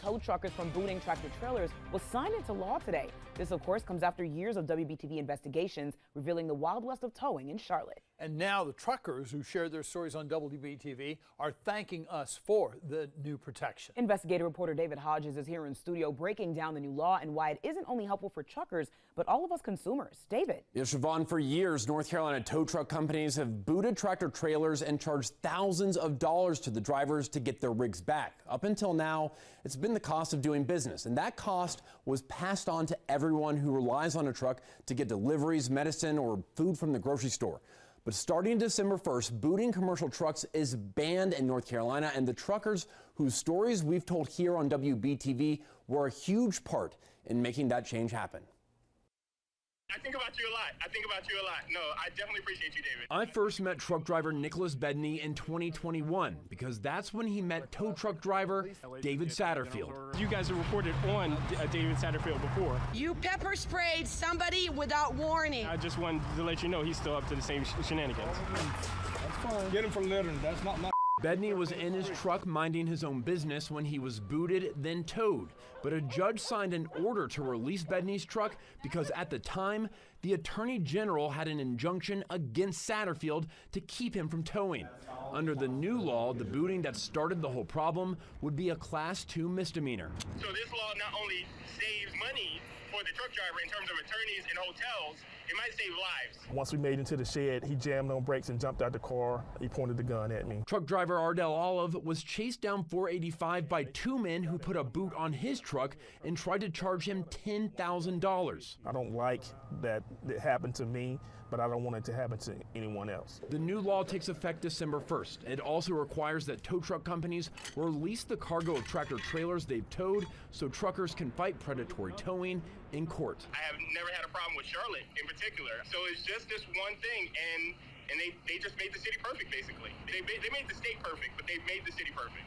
Tow truckers from booting tractor trailers was signed into law today. This, of course, comes after years of WBTV investigations revealing the Wild West of towing in Charlotte. And now the truckers who shared their stories on WBTV are thanking us for the new protection. Investigative reporter David Hodges is here in studio breaking down the new law and why it isn't only helpful for truckers, but all of us consumers. David. Yeah, Siobhan, for years, North Carolina tow truck companies have booted tractor trailers and charged thousands of dollars to the drivers to get their rigs back. Up until now, it's been the cost of doing business, and that cost was passed on to everyone who relies on a truck to get deliveries, medicine, or food from the grocery store. But starting December 1st, booting commercial trucks is banned in North Carolina, and the truckers whose stories we've told here on WBTV were a huge part in making that change happen. I think about you a lot. No, I definitely appreciate you, David. I first met truck driver Nicholas Bedney in 2021 because that's when he met tow truck driver David Satterfield. You guys have reported on David Satterfield before. You pepper sprayed somebody without warning. I just wanted to let you know he's still up to the same shenanigans. That's fine. Get him for littering. That's not my. Bedney was in his truck minding his own business when he was booted, then towed. But a judge signed an order to release Bedney's truck because at the time, the Attorney General had an injunction against Satterfield to keep him from towing. Under the new law, the booting that started the whole problem would be a Class 2 misdemeanor. So this law not only saves money for the truck driver in terms of attorneys and hotels, it might save lives. Once we made it into the shed, he jammed on brakes and jumped out the car. He pointed the gun at me. Truck driver Ardell Olive was chased down 485 by two men who put a boot on his truck and tried to charge him $10,000. I don't like that it happened to me, but I don't want it to happen to anyone else. The new law takes effect December 1st. It also requires that tow truck companies release the cargo of tractor trailers they've towed so truckers can fight predatory towing in court. I have never had a problem with Charlotte in particular. So it's just this one thing, and they just made the city perfect, basically. They made the state perfect, but they've made the city perfect.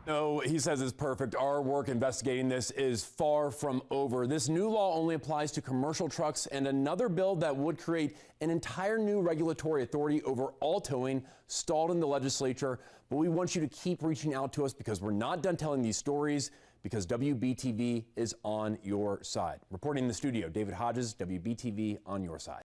No, he says it's perfect. Our work investigating this is far from over. This new law only applies to commercial trucks, and another bill that would create an entire new regulatory authority over all towing stalled in the legislature. But we want you to keep reaching out to us because we're not done telling these stories, because WBTV is on your side. Reporting in the studio, David Hodges, WBTV on your side.